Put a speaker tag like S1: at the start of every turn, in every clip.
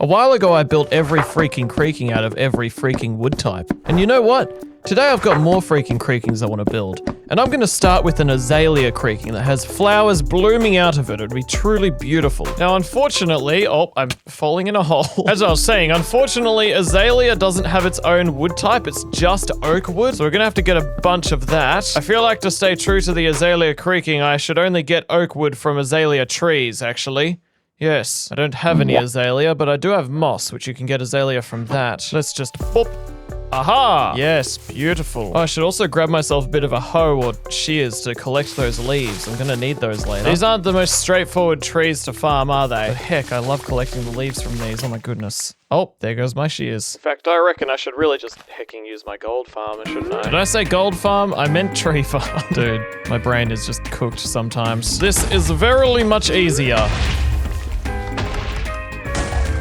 S1: A while ago, I built every freaking creaking out of every freaking wood type. And you know what? Today I've got more freaking creakings I want to build. And I'm going to start with an Azalea Creaking that has flowers blooming out of it. It'd be truly beautiful. Now, unfortunately, oh, I'm falling in a hole. As I was saying, unfortunately, Azalea doesn't have its own wood type. It's just oak wood. So we're going to have to get a bunch of that. I feel like to stay true to the Azalea Creaking, I should only get oak wood from Azalea trees, actually. Yes, I don't have any azalea, but I do have moss, which you can get azalea from that. Let's just boop. Aha! Yes, beautiful. Oh, I should also grab myself a bit of a hoe or shears to collect those leaves. I'm gonna need those later. These aren't the most straightforward trees to farm, are they? But heck, I love collecting the leaves from these. Oh my goodness. Oh, there goes my shears. In fact, I reckon I should really just hecking use my gold farmer, shouldn't I? Did I say gold farm? I meant tree farm. Dude, my brain is just cooked sometimes. This is verily much easier.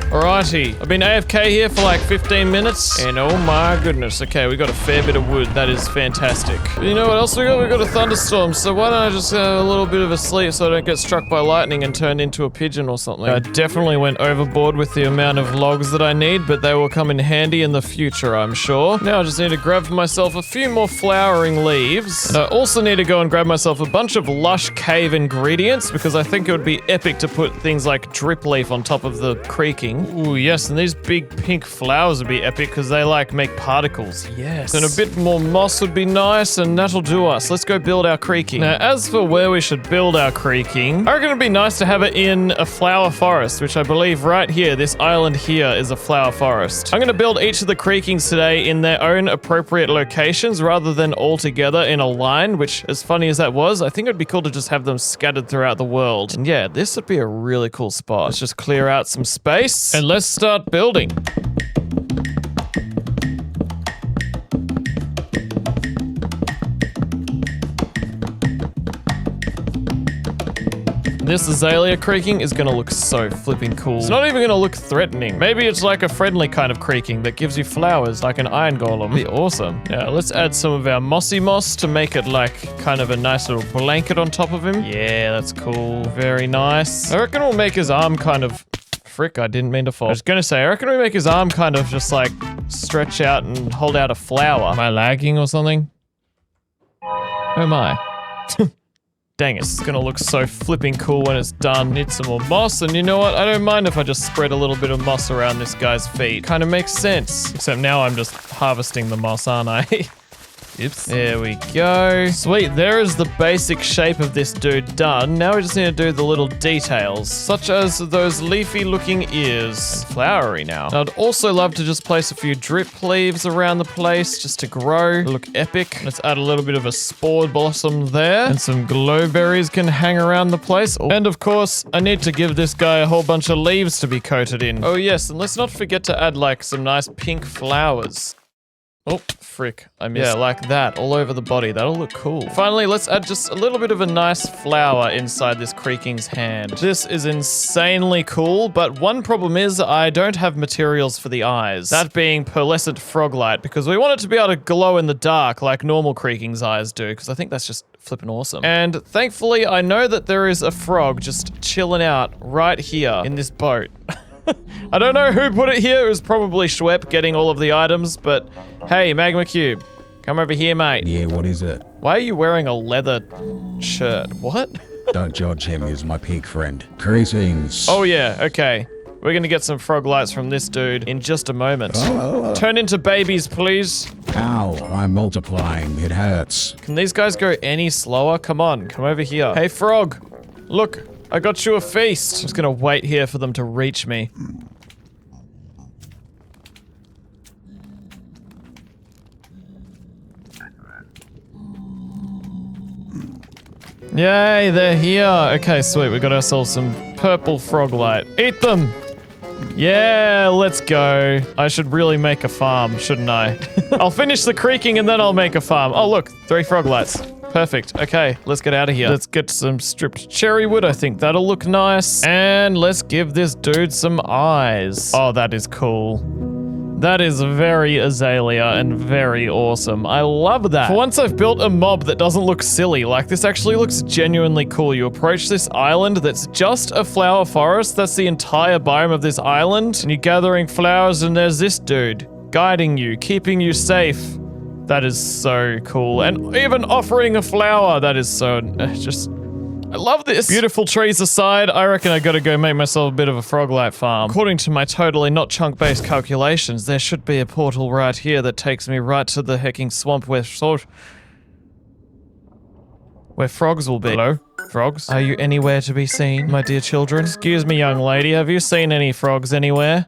S1: Alrighty, I've been AFK here for like 15 minutes, and oh my goodness, okay, we got a fair bit of wood. That is fantastic. You know what else we got? We got a thunderstorm, so why don't I just have a little bit of a sleep so I don't get struck by lightning and turned into a pigeon or something. I definitely went overboard with the amount of logs that I need, but they will come in handy in the future, I'm sure. Now I just need to grab for myself a few more flowering leaves. And I also need to go and grab myself a bunch of lush cave ingredients, because I think it would be epic to put things like drip leaf on top of the creaking. Ooh, yes, and these big pink flowers would be epic because they, like, make particles. Yes. And a bit more moss would be nice, and that'll do us. Let's go build our creaking. Now, as for where we should build our creaking, I reckon it'd be nice to have it in a flower forest, which I believe right here, this island here, is a flower forest. I'm going to build each of the creakings today in their own appropriate locations rather than all together in a line, which, as funny as that was, I think it'd be cool to just have them scattered throughout the world. And yeah, this would be a really cool spot. Let's just clear out some space, and let's start building. This Azalea Creaking is gonna look so flipping cool. It's not even gonna look threatening. Maybe it's like a friendly kind of creaking that gives you flowers like an iron golem. It'd be awesome. Yeah, let's add some of our mossy moss to make it like kind of a nice little blanket on top of him. Yeah, that's cool. Very nice. I reckon we'll make his arm kind of... Frick, I didn't mean to fall. I was gonna say, I reckon we make his arm kind of just like stretch out and hold out a flower. Am I lagging or something? Oh my. Dang it, it's gonna look so flipping cool when it's done. Need some more moss, and you know what? I don't mind if I just spread a little bit of moss around this guy's feet. Kind of makes sense. Except now I'm just harvesting the moss, aren't I? Oops. There we go. Sweet, there is the basic shape of this dude done. Now we just need to do the little details, such as those leafy looking ears. And flowery now. I'd also love to just place a few drip leaves around the place just to grow. Look epic. Let's add a little bit of a spore blossom there. And some glowberries can hang around the place. Oh. And of course, I need to give this guy a whole bunch of leaves to be coated in. Oh yes, and let's not forget to add like some nice pink flowers. Oh, frick. I missed. Yeah, like that, all over the body. That'll look cool. Finally, let's add just a little bit of a nice flower inside this creaking's hand. This is insanely cool, but one problem is I don't have materials for the eyes. That being pearlescent froglight, because we want it to be able to glow in the dark like normal creaking's eyes do, because I think that's just flipping awesome. And thankfully, I know that there is a frog just chilling out right here in this boat. I don't know who put it here. It was probably Schwepp getting all of the items, but hey, Magma Cube, come over here, mate.
S2: Yeah, what is it?
S1: Why are you wearing a leather shirt? What?
S2: Don't judge him, he's my pig friend. Creakings.
S1: Oh yeah, okay. We're gonna get some frog lights from this dude in just a moment. Turn into babies, please.
S2: Ow, I'm multiplying, it hurts.
S1: Can these guys go any slower? Come on, come over here. Hey, frog, look. I got you a feast. I'm just gonna wait here for them to reach me. Yay, they're here. Okay, sweet. We got ourselves some purple froglight. Eat them. Yeah, let's go. I should really make a farm, shouldn't I? I'll finish the creaking and then I'll make a farm. Oh, look, 3 froglights. Perfect. Okay, let's get out of here. Let's get some stripped cherry wood. I think that'll look nice. And let's give this dude some eyes. Oh, that is cool. That is very Azalea and very awesome. I love that. For once I've built a mob that doesn't look silly. Like, this actually looks genuinely cool. You approach this island that's just a flower forest. That's the entire biome of this island. And you're gathering flowers and there's this dude guiding you, keeping you safe. That is so cool. And even offering a flower. That is so I love this. Beautiful trees aside, I reckon I gotta go make myself a bit of a Froglight Farm. According to my totally not chunk-based calculations, there should be a portal right here that takes me right to the hecking swamp where frogs will be. Hello? Frogs? Are you anywhere to be seen, my dear children? Excuse me, young lady, have you seen any frogs anywhere?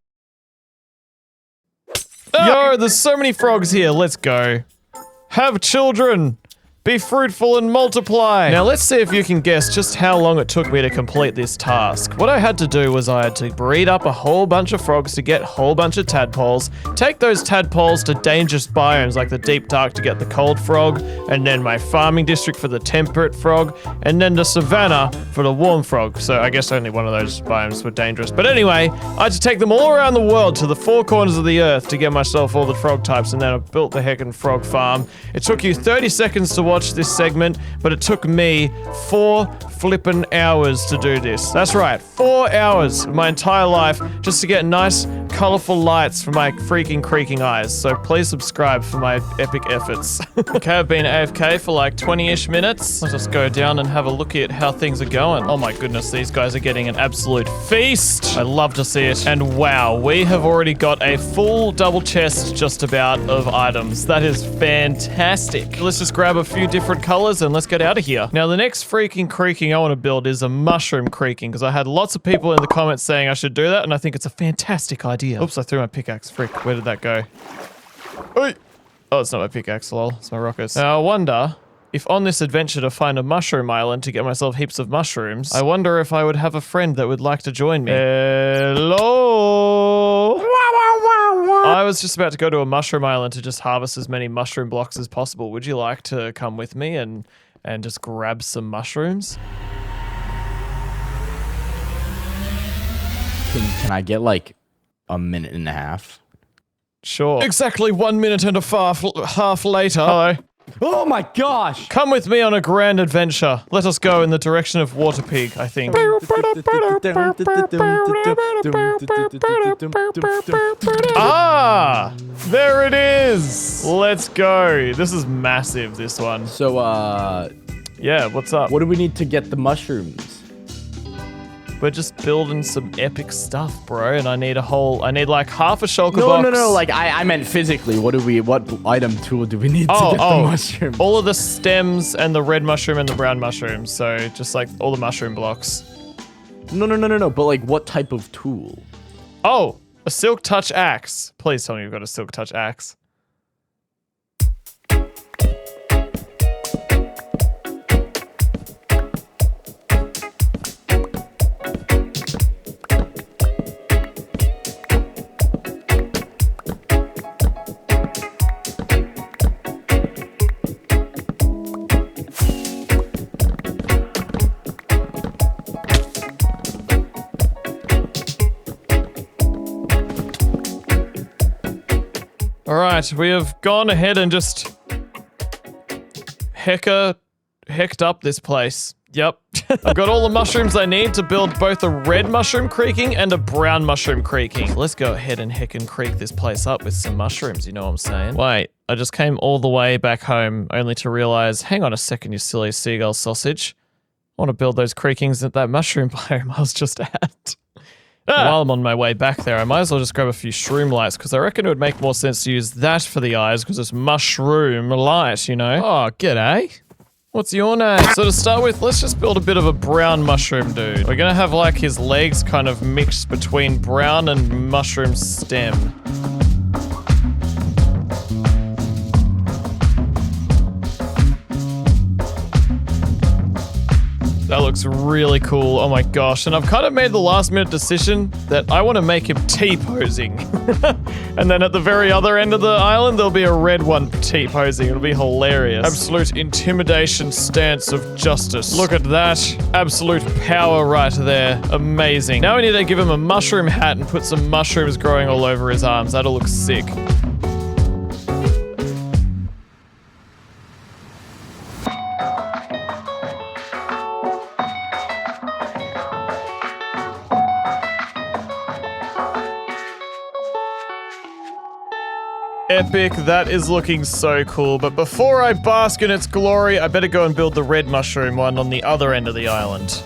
S1: Yo, there's so many frogs here, let's go. Have children! Be fruitful and multiply! Now let's see if you can guess just how long it took me to complete this task. What I had to do was I had to breed up a whole bunch of frogs to get a whole bunch of tadpoles, take those tadpoles to dangerous biomes like the deep dark to get the cold frog, and then my farming district for the temperate frog, and then the savannah for the warm frog. So I guess only one of those biomes were dangerous. But anyway, I had to take them all around the world to the 4 corners of the earth to get myself all the frog types, and then I built the heckin' frog farm. It took you 30 seconds to watch this segment, but it took me 4 flippin' hours to do this. That's right, 4 hours of my entire life just to get nice, colorful lights for my freaking creaking eyes. So please subscribe for my epic efforts. Okay, I've been AFK for like 20-ish minutes. Let's just go down and have a look at how things are going. Oh my goodness, these guys are getting an absolute feast. I love to see it. And wow, we have already got a full double chest just about of items. That is fantastic. Let's just grab a few different colors and let's get out of here. Now, the next freaking creaking I want to build is a mushroom creaking because I had lots of people in the comments saying I should do that, and I think it's a fantastic idea. Oops, I threw my pickaxe. Frick, where did that go? Oi! Oh, it's not my pickaxe, lol. It's my rockets. Now, I wonder if on this adventure to find a mushroom island to get myself heaps of mushrooms, I wonder if I would have a friend that would like to join me. Hello? I was just about to go to a mushroom island to just harvest as many mushroom blocks as possible. Would you like to come with me and just grab some mushrooms?
S3: Can I get like a minute and a half?
S1: Sure. Exactly 1 minute and a half later. Hello.
S3: Oh my gosh!
S1: Come with me on a grand adventure. Let us go in the direction of Water Pig, I think. Ah! There it is! Let's go. This is massive, this one.
S3: So,
S1: yeah, what's up?
S3: what do we need to get the mushrooms?
S1: We're just building some epic stuff, bro, and I need like half a shulker box.
S3: No, like, I meant physically. What item tool do we need to get the mushrooms?
S1: All of the stems and the red mushroom and the brown mushroom, so just like all the mushroom blocks.
S3: No, but like, what type of tool?
S1: Oh, a silk touch axe. Please tell me you've got a silk touch axe. Alright, we have gone ahead and just hecked up this place. Yep. I've got all the mushrooms I need to build both a red mushroom creaking and a brown mushroom creaking. Let's go ahead and heck and creak this place up with some mushrooms, you know what I'm saying? Wait, I just came all the way back home only to realize, hang on a second, you silly seagull sausage. I want to build those creakings at that mushroom biome I was just at. While I'm on my way back there, I might as well just grab a few shroom lights because I reckon it would make more sense to use that for the eyes because it's mushroom light, you know? Oh, g'day. What's your name? So to start with, let's just build a bit of a brown mushroom dude. We're gonna have like his legs kind of mixed between brown and mushroom stem. That looks really cool. Oh my gosh. And I've kind of made the last minute decision that I want to make him T-posing. And then at the very other end of the island, there'll be a red one T-posing. It'll be hilarious. Absolute intimidation stance of justice. Look at that. Absolute power right there. Amazing. Now we need to give him a mushroom hat and put some mushrooms growing all over his arms. That'll look sick. Epic, that is looking so cool, but before I bask in its glory, I better go and build the red mushroom one on the other end of the island.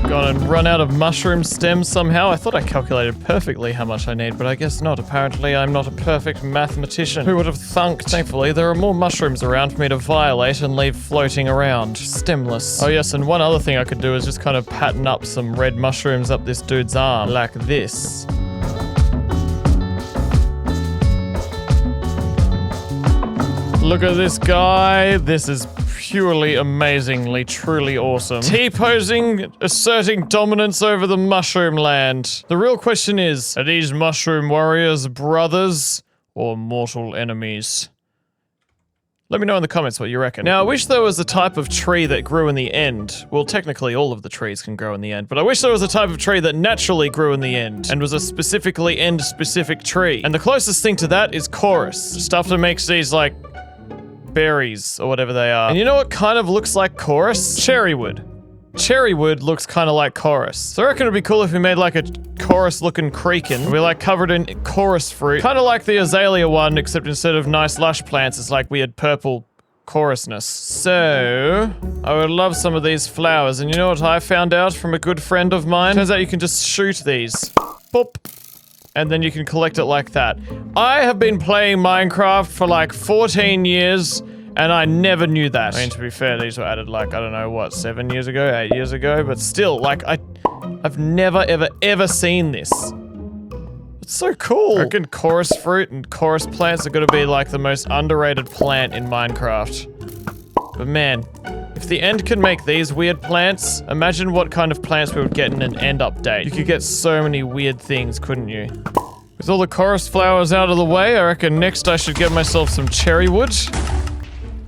S1: Gone and run out of mushroom stems somehow. I thought I calculated perfectly how much I need, but I guess not. Apparently, I'm not a perfect mathematician. Who would have thunk? Thankfully, there are more mushrooms around for me to violate and leave floating around. Stemless. Oh yes, and one other thing I could do is just kind of pattern up some red mushrooms up this dude's arm, like this. Look at this guy. This is purely amazingly, truly awesome. T-posing, asserting dominance over the mushroom land. The real question is, are these mushroom warriors brothers or mortal enemies? Let me know in the comments what you reckon. Now, I wish there was a type of tree that grew in the end. Well, technically all of the trees can grow in the end, but I wish there was a type of tree that naturally grew in the end and was a specifically end-specific tree. And the closest thing to that is chorus. Stuff that makes these, like, berries or whatever they are. And you know what kind of looks like chorus? Cherrywood. Cherrywood looks kind of like chorus. So I reckon it'd be cool if we made like a chorus looking creaking. We like covered in chorus fruit. Kind of like the azalea one, except instead of nice lush plants, it's like weird purple chorusness. So, I would love some of these flowers. And you know what I found out from a good friend of mine? Turns out you can just shoot these. Boop. And then you can collect it like that. I have been playing Minecraft for like 14 years, and I never knew that. I mean, to be fair, these were added like, I don't know, what, 7 years ago, 8 years ago? But still, like, I've never, ever seen this. It's so cool. I reckon chorus fruit and chorus plants are gonna be like the most underrated plant in Minecraft. But man, if the end can make these weird plants, imagine what kind of plants we would get in an end update. You could get so many weird things, couldn't you? With all the chorus flowers out of the way, I reckon next I should get myself some cherry wood.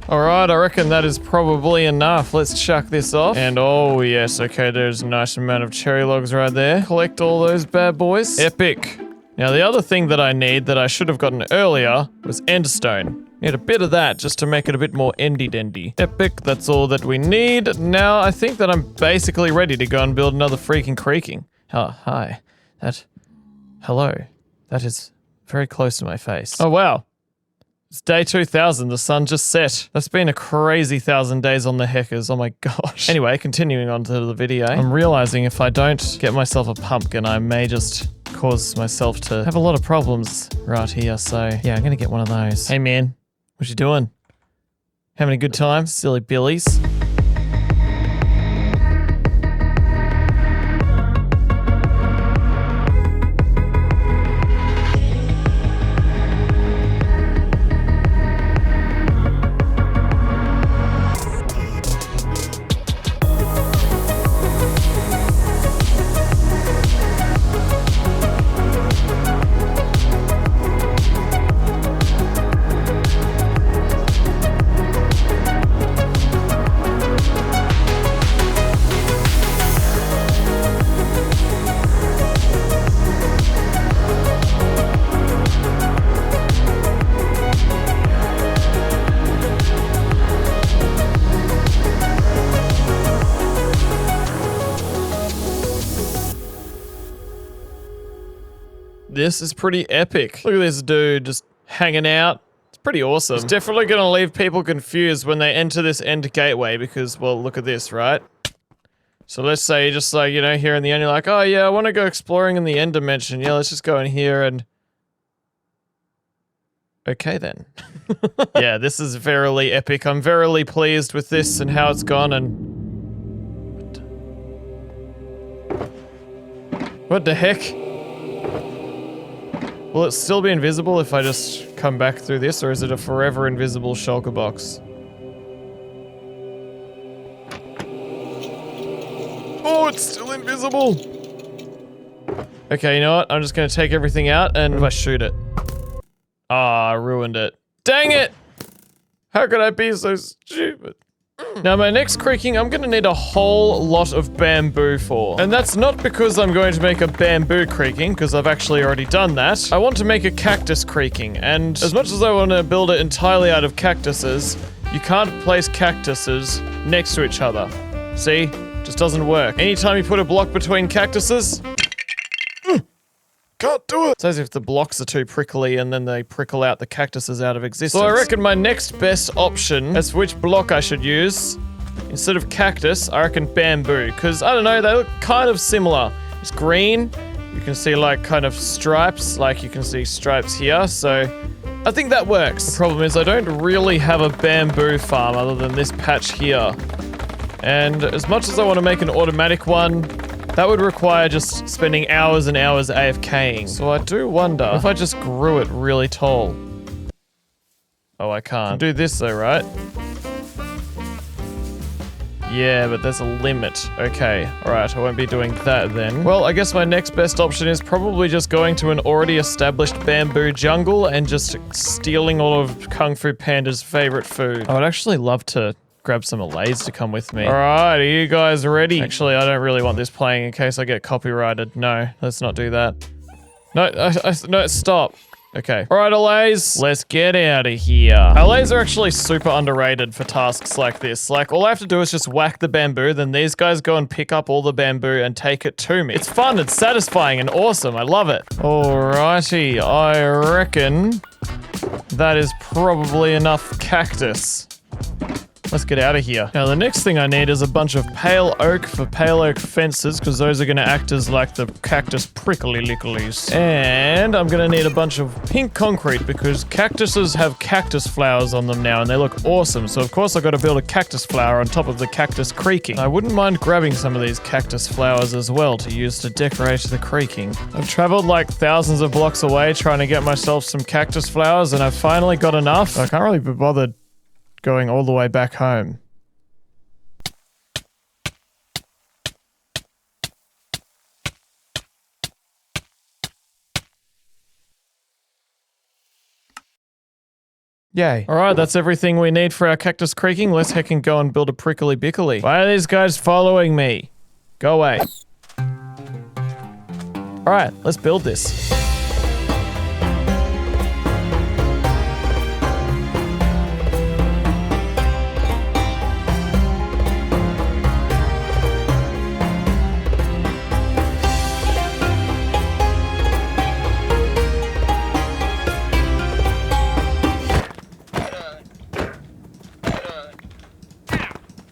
S1: Alright, I reckon that is probably enough. Let's chuck this off. And oh yes, okay, there's a nice amount of cherry logs right there. Collect all those bad boys. Epic. Now the other thing that I need that I should have gotten earlier was endstone. Need a bit of that just to make it a bit more endy-dendy. Epic, that's all that we need. Now, I think that I'm basically ready to go and build another freaking creaking. Oh, hi. Hello. That is very close to my face. Oh, wow. It's day 2000, the sun just set. That's been a crazy 1,000 days on the heckers, oh my gosh. Anyway, continuing on to the video. I'm realizing if I don't get myself a pumpkin, I may just cause myself to have a lot of problems right here, so yeah, I'm gonna get one of those. Hey man. What you doing? Having a good time? Silly billies. This is pretty epic. Look at this dude just hanging out. It's pretty awesome. It's definitely gonna leave people confused when they enter this end gateway because, well, look at this, right? So let's say you're just like, you know, here in the end, you're like, oh yeah, I want to go exploring in the end dimension. Yeah, let's just go in here and... Okay then. Yeah, this is verily epic. I'm verily pleased with this and how it's gone and... What the heck? Will it still be invisible if I just come back through this, or is it a forever invisible shulker box? Oh, it's still invisible! Okay, you know what? I'm just gonna take everything out and I shoot it. Ah, I ruined it. Dang it! How could I be so stupid? Now my next creaking, I'm gonna need a whole lot of bamboo for. And that's not because I'm going to make a bamboo creaking, because I've actually already done that. I want to make a cactus creaking, and as much as I want to build it entirely out of cactuses, you can't place cactuses next to each other. See? Just doesn't work. Anytime you put a block between cactuses, can't do it. It's as if the blocks are too prickly and then they prickle out the cactuses out of existence. So I reckon my next best option as for which block I should use, instead of cactus, I reckon bamboo. Because, I don't know, they look kind of similar. It's green. You can see like kind of stripes, like you can see stripes here. So I think that works. The problem is I don't really have a bamboo farm other than this patch here. And as much as I want to make an automatic one, that would require just spending hours and hours AFKing. So I do wonder if I just grew it really tall. Oh, I can't. Do this though, right? Yeah, but there's a limit. Okay, alright, I won't be doing that then. Well, I guess my next best option is probably just going to an already established bamboo jungle and just stealing all of Kung Fu Panda's favorite food. I would actually love to grab some Alays to come with me. Alright, are you guys ready? Actually, I don't really want this playing in case I get copyrighted. No, let's not do that. No, no, stop. Okay. Alright, Alays, let's get out of here. Alays are actually super underrated for tasks like this. Like, all I have to do is just whack the bamboo, then these guys go and pick up all the bamboo and take it to me. It's fun, it's satisfying, and awesome. I love it. Alrighty, I reckon that is probably enough cactus. Let's get out of here. Now, the next thing I need is a bunch of pale oak for pale oak fences, because those are going to act as like the cactus prickly licklies. And I'm going to need a bunch of pink concrete, because cactuses have cactus flowers on them now, and they look awesome. So, of course, I've got to build a cactus flower on top of the Cactus Creaking. I wouldn't mind grabbing some of these cactus flowers as well to use to decorate the creaking. I've traveled like thousands of blocks away trying to get myself some cactus flowers, and I've finally got enough. I can't really be bothered going all the way back home. Yay. Alright, that's everything we need for our Cactus Creaking. Let's heckin' go and build a prickly bickly. Why are these guys following me? Go away. Alright, let's build this.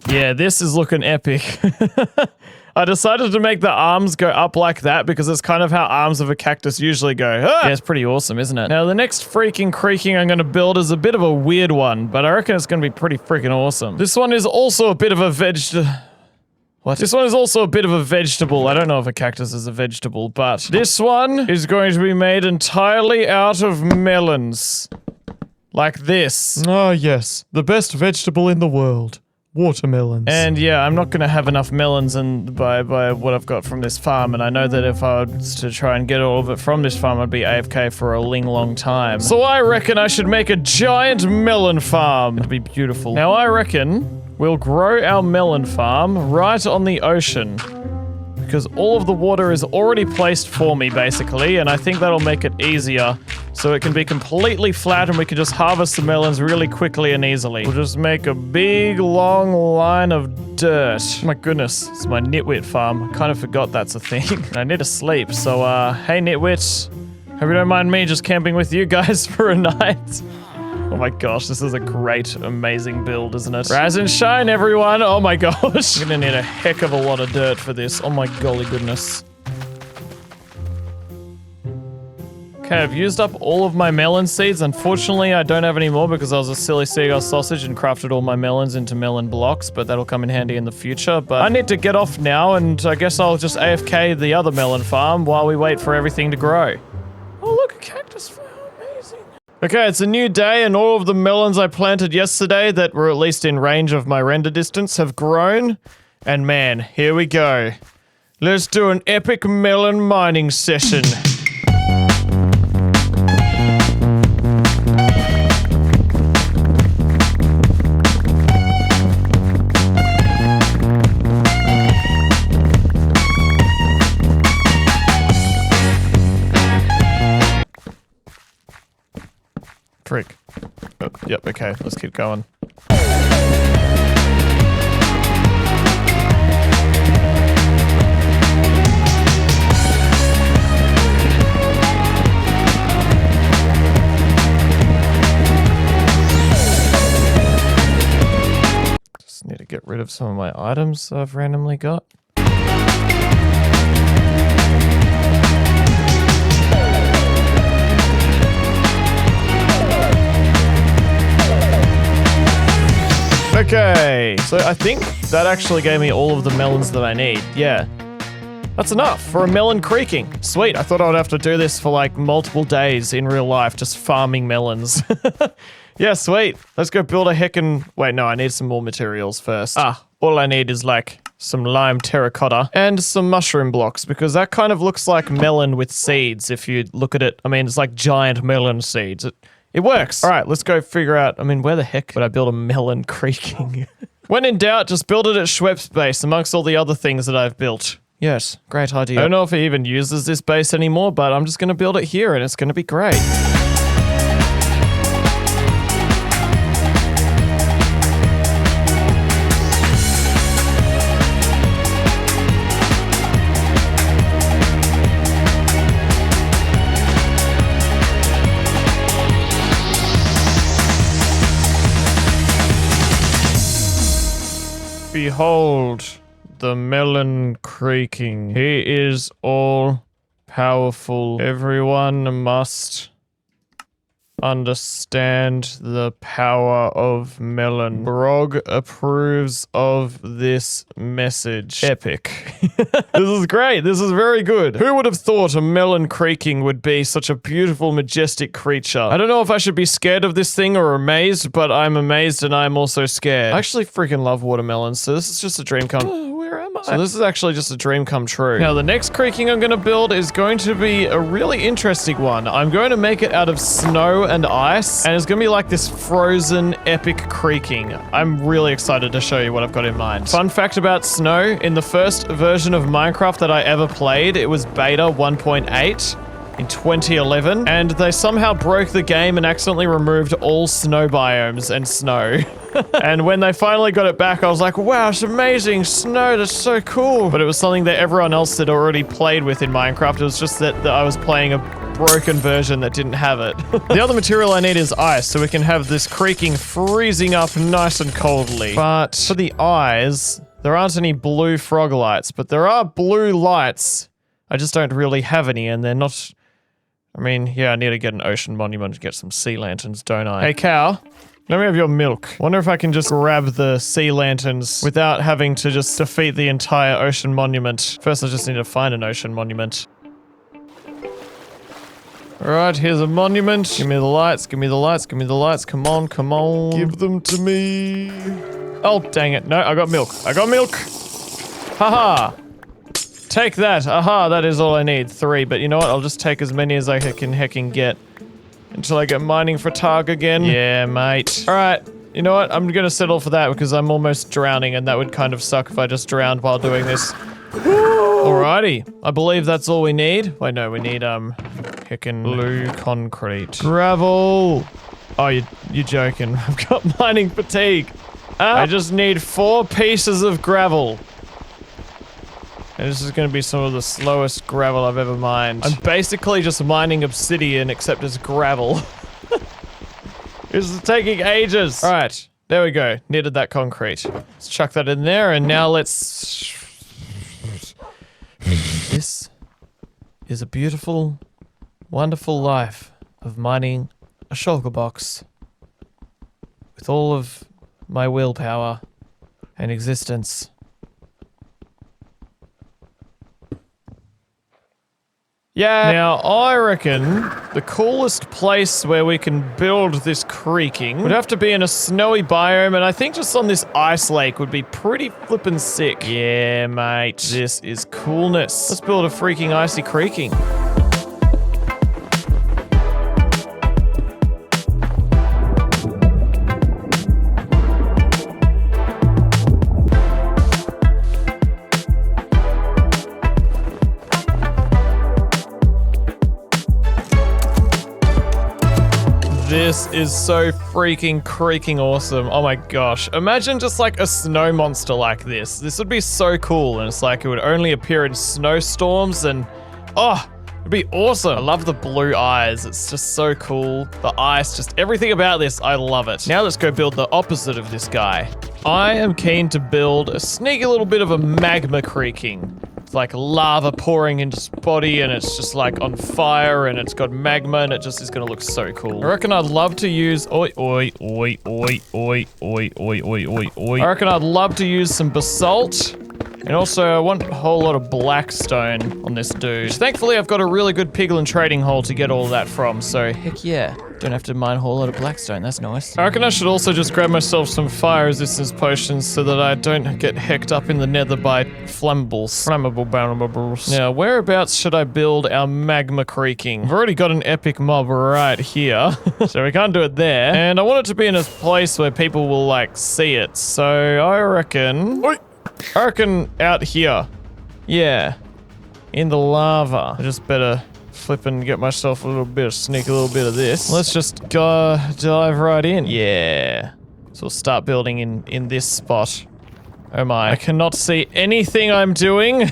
S1: Yeah, this is looking epic. I decided to make the arms go up like that because it's kind of how arms of a cactus usually go. Ah! Yeah, it's pretty awesome, isn't it? Now, the next freaking creaking I'm going to build is a bit of a weird one, but I reckon it's going to be pretty freaking awesome. This one is also a bit of a What? This one is also a bit of a vegetable. I don't know if a cactus is a vegetable, but this one is going to be made entirely out of melons. Like this. Oh, yes. The best vegetable in the world. Watermelons. And yeah, I'm not gonna have enough melons by what I've got from this farm, and I know that if I was to try and get all of it from this farm, I'd be AFK for a long time. So I reckon I should make a giant melon farm. It'd be beautiful. Now I reckon we'll grow our melon farm right on the ocean, because all of the water is already placed for me, basically, and I think that'll make it easier, so it can be completely flat and we can just harvest the melons really quickly and easily. We'll just make a big, long line of dirt. Oh my goodness, it's my nitwit farm. I kind of forgot that's a thing. I need to sleep, so, hey nitwit. Hope you don't mind me just camping with you guys for a night. Oh my gosh, this is a great, amazing build, isn't it? Rise and shine, everyone! Oh my gosh! I'm gonna need a heck of a lot of dirt for this. Oh my golly goodness. Okay, I've used up all of my melon seeds. Unfortunately, I don't have any more because I was a silly seagull sausage and crafted all my melons into melon blocks, but that'll come in handy in the future. But I need to get off now, and I guess I'll just AFK the other melon farm while we wait for everything to grow. Oh look! Cactus flower, amazing. Okay, it's a new day and all of the melons I planted yesterday that were at least in range of my render distance have grown. And man, here we go. Let's do an epic melon mining session. Frick. Oh, yep, okay, let's keep going. Just need to get rid of some of my items I've randomly got. Okay, so I think that actually gave me all of the melons that I need. Yeah, that's enough for a melon creaking. Sweet, I thought I would have to do this for like multiple days in real life, just farming melons. Yeah, sweet. Let's go build a heckin'... Wait, no, I need some more materials first. All I need is like some lime terracotta and some mushroom blocks because that kind of looks like melon with seeds if you look at it. I mean, it's like giant melon seeds. It works. All right, let's go figure out, I mean, where the heck would I build a melon creaking? When in doubt, just build it at Schweppes base amongst all the other things that I've built. Yes, great idea. I don't know if it even uses this base anymore, but I'm just gonna build it here and it's gonna be great. Behold, the Melon Creaking. He is all powerful. Everyone must understand the power of melon. Frog approves of this message. Epic. This is great. This is very good. Who would have thought a melon creaking would be such a beautiful, majestic creature? I don't know if I should be scared of this thing or amazed, but I'm amazed and I'm also scared. I actually freaking love watermelons, so this is just a dream come... Where am I? So this is actually just a dream come true. Now, the next creaking I'm going to build is going to be a really interesting one. I'm going to make it out of snow and ice, and it's going to be like this frozen epic creaking. I'm really excited to show you what I've got in mind. Fun fact about snow, in the first version of Minecraft that I ever played, it was beta 1.8 in 2011, and they somehow broke the game and accidentally removed all snow biomes and snow. And when they finally got it back, I was like, wow, it's amazing snow, that's so cool. But it was something that everyone else had already played with in Minecraft. It was just that I was playing a broken version that didn't have it. The other material I need is ice, so we can have this creaking freezing up nice and coldly. But for the eyes, there aren't any blue froglights, but there are blue lights. I just don't really have any, and they're not... I mean, yeah, I need to get an ocean monument to get some sea lanterns, don't I? Hey, cow. Let me have your milk. Wonder if I can just grab the sea lanterns without having to just defeat the entire ocean monument. First, I just need to find an ocean monument. Alright, here's a monument. Give me the lights, give me the lights, give me the lights. Come on, come on. Give them to me. Oh, dang it. No, I got milk. I got milk. Haha. Take that. Aha, that is all I need. 3, but you know what? I'll just take as many as I can hecking get. Until I get mining for Targ again. Yeah, mate. Alright, you know what? I'm gonna settle for that because I'm almost drowning and that would kind of suck if I just drowned while doing this. Alrighty. I believe that's all we need. Wait, no, we need, heckin' blue concrete. Gravel! Oh, you're joking. I've got mining fatigue. I just need 4 pieces of gravel. And this is going to be some of the slowest gravel I've ever mined. I'm basically just mining obsidian, except it's gravel. This is taking ages. All right, there we go. Needed that concrete. Let's chuck that in there, and now let's... This is a beautiful, wonderful life of mining a shulker box with all of my willpower and existence. Yeah. Now, I reckon the coolest place where we can build this creaking would have to be in a snowy biome, and I think just on this ice lake would be pretty flippin' sick. Yeah, mate. This is coolness. Let's build a freaking icy creaking. This is so freaking creaking awesome. Oh my gosh. Imagine just like a snow monster like this. This would be so cool. And it's like it would only appear in snowstorms and oh, it'd be awesome. I love the blue eyes. It's just so cool. The ice, just everything about this. I love it. Now let's go build the opposite of this guy. I am keen to build a sneaky little bit of a magma creaking. It's like lava pouring into its body and it's just like on fire and it's got magma and it just is gonna look so cool. I reckon I'd love to use I reckon I'd love to use some basalt. And also I want a whole lot of black stone on this dude. Thankfully I've got a really good piglin trading hole to get all of that from, so heck yeah. Don't have to mine a whole lot of blackstone, that's nice. I reckon I should also just grab myself some fire resistance potions so that I don't get hecked up in the nether by flammables. Flammable. Now, whereabouts should I build our magma creaking? I've already got an epic mob right here, so we can't do it there. And I want it to be in a place where people will like see it, so I reckon out here. Yeah, in the lava. I just better flip and get myself a sneak a little bit of this. Let's just go dive right in. Yeah. So we'll start building in this spot. Oh my. I cannot see anything I'm doing.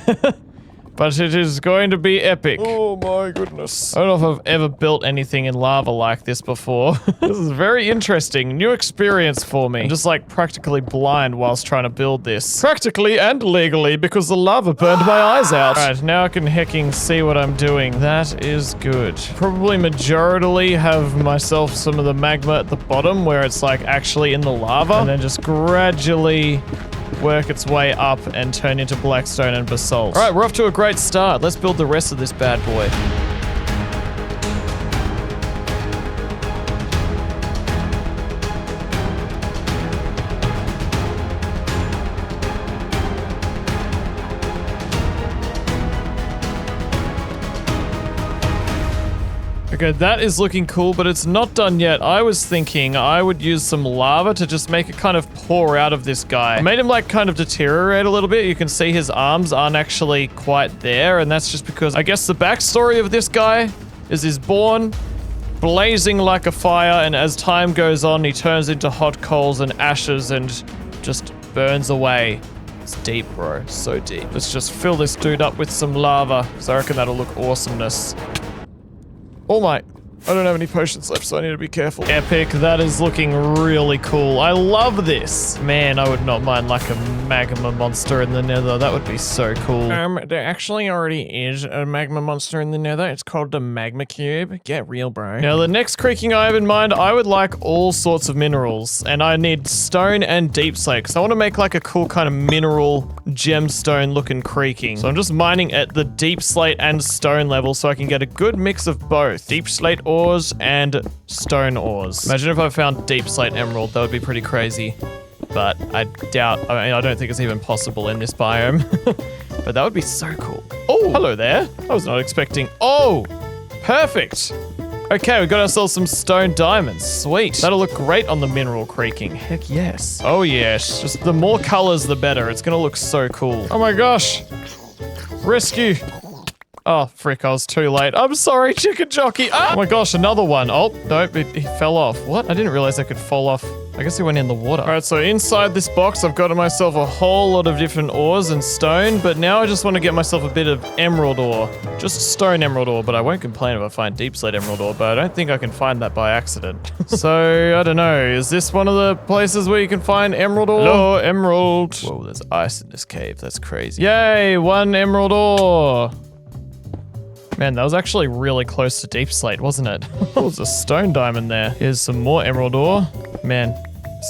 S1: But it is going to be epic. Oh my goodness. I don't know if I've ever built anything in lava like this before. This is very interesting. New experience for me. I'm just like practically blind whilst trying to build this. Practically and legally because the lava burned my eyes out. Alright, now I can hecking see what I'm doing. That is good. Probably majoritarily have myself some of the magma at the bottom where it's like actually in the lava. And then just gradually work its way up and turn into blackstone and basalt. All right, we're off to a great start. Let's build the rest of this bad boy. Okay, that is looking cool, but it's not done yet. I was thinking I would use some lava to just make it kind of pour out of this guy. I made him like kind of deteriorate a little bit. You can see his arms aren't actually quite there, and that's just because I guess the backstory of this guy is he's born blazing like a fire, and as time goes on, he turns into hot coals and ashes and just burns away. It's deep, bro. So deep. Let's just fill this dude up with some lava, because I reckon that'll look awesomeness. Oh my, I don't have any potions left, so I need to be careful. Epic, that is looking really cool. I love this. Man, I would not mind like a magma monster in the nether. That would be so cool. There actually already is a magma monster in the nether. It's called the magma cube. Get real, bro. Now, the next creaking I have in mind, I would like all sorts of minerals, and I need stone and deep slate, because I want to make like a cool kind of mineral gemstone looking creaking. So I'm just mining at the deep slate and stone level so I can get a good mix of both. Deep slate ores and stone ores. Imagine if I found deep slate emerald, that would be pretty crazy. But I doubt, I mean, I don't think it's even possible in this biome. But that would be so cool. Oh, hello there. I was not expecting, oh, perfect. Okay, we got ourselves some stone diamonds. Sweet. That'll look great on the mineral creaking. Heck yes. Oh yes, just the more colors, the better. It's gonna look so cool. Oh my gosh. Rescue. Oh, frick, I was too late. I'm sorry, chicken jockey. Ah! Oh my gosh, another one. Oh, nope, he fell off. What? I didn't realize I could fall off. I guess he went in the water. All right, so inside this box, I've got myself a whole lot of different ores and stone, but now I just want to get myself a bit of emerald ore. Just stone emerald ore, but I won't complain if I find deep slate emerald ore, but I don't think I can find that by accident. So, I don't know. Is this one of the places where you can find emerald ore? Hello, emerald. Whoa, there's ice in this cave. That's crazy. Yay, one emerald ore. Man, that was actually really close to deep slate, wasn't it? There was a stone diamond there. Here's some more emerald ore. Man,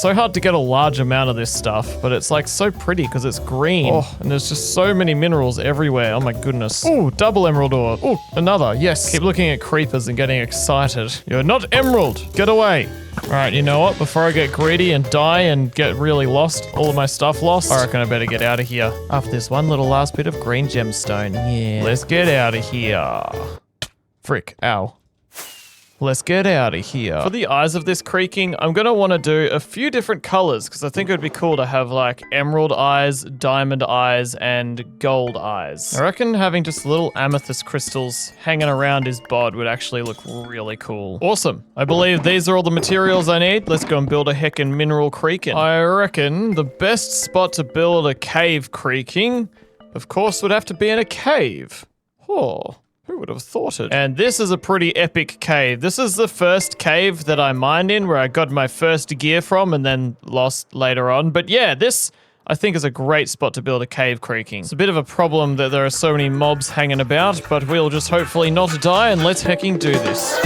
S1: So hard to get a large amount of this stuff, but it's like so pretty because it's green. Oh, and there's just so many minerals everywhere. Oh my goodness. Oh, double emerald ore. Oh, another. Yes. Keep looking at creepers and getting excited. You're not emerald. Get away. All right, you know what? Before I get greedy and die and get really lost, all of my stuff lost, I reckon I better get out of here. After this one little last bit of green gemstone. Yeah. Let's get out of here. Frick. Ow. Let's get out of here. For the eyes of this creaking, I'm going to want to do a few different colors because I think it would be cool to have like emerald eyes, diamond eyes, and gold eyes. I reckon having just little amethyst crystals hanging around his bod would actually look really cool. Awesome. I believe these are all the materials I need. Let's go and build a heckin' mineral creaking. I reckon the best spot to build a cave creaking, of course, would have to be in a cave. Oh. Who would have thought it? And this is a pretty epic cave. This is the first cave that I mined in where I got my first gear from and then lost later on. But yeah, this I think is a great spot to build a cave creaking. It's a bit of a problem that there are so many mobs hanging about, but we'll just hopefully not die and let's hecking do this.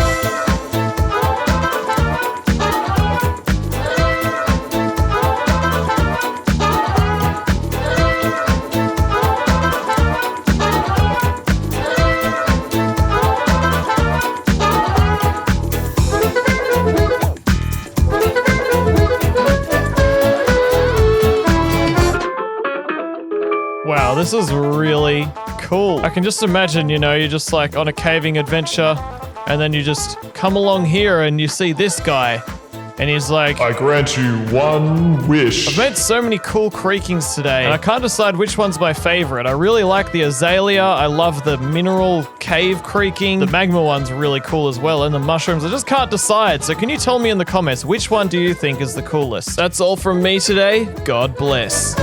S1: Wow, this is really cool. I can just imagine, you know, you're just like on a caving adventure and then you just come along here and you see this guy and he's like,
S4: I grant you one wish.
S1: I've made so many cool creakings today and I can't decide which one's my favorite. I really like the Azalea. I love the mineral cave creaking. The magma one's really cool as well, and the mushrooms. I just can't decide. So can you tell me in the comments, which one do you think is the coolest? That's all from me today. God bless.